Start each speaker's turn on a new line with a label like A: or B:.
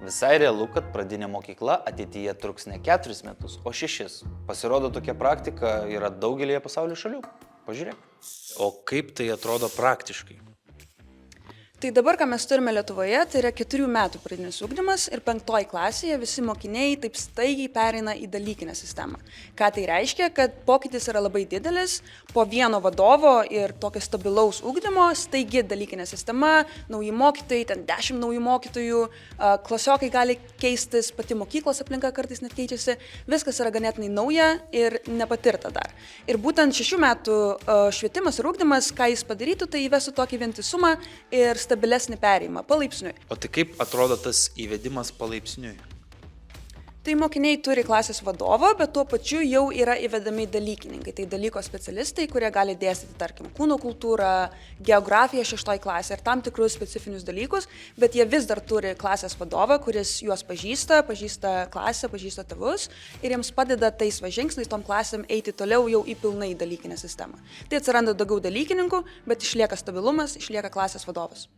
A: Visai realu, kad pradinė mokykla ateityje truks ne 4 metus, o 6. Pasirodo, tokia praktika yra daugelėje pasaulio šalių. Pažiūrėk. O kaip tai atrodo praktiškai?
B: Tai dabar, ką mes turime Lietuvoje, tai yra 4 metų pradinis ugdymas ir 5 klasėje visi mokiniai taip staigiai pereina į dalykinę sistemą. Ką tai reiškia, kad pokytis yra labai didelis, po vieno vadovo ir tokio stabilaus ugdymo, staigi dalykinė sistema, nauji mokytojai, ten 10 naujų mokytojų, klasiokai gali keistis, pati mokyklos aplinka kartais net keičiasi, viskas yra ganėtinai nauja ir nepatirta dar. Ir būtent 6 metų švietimas ir ugdymas, ką jis padarytų, tai įvestų tokį vientisumą ir stabilesnį perėjimą, palaipsniui.
A: O tai kaip atrodo tas įvedimas palaipsniui?
B: Tai mokiniai turi klasės vadovą, bet tuo pačiu jau yra įvedami dalykininkai. Tai dalyko specialistai, kurie gali dėstyti, tarkim, kūno kultūrą, geografiją 6 klasėje ir tam tikrus specifinius dalykus, bet jie vis dar turi klasės vadovą, kuris juos pažįsta klasę, pažįsta tėvus ir jiems padeda tais žingsniais tom klasėm eiti toliau jau į pilnai dalykinę sistemą. Tai atsiranda daugiau dalykininkų, bet išlieka stabilumas, išlieka klasės vadovas.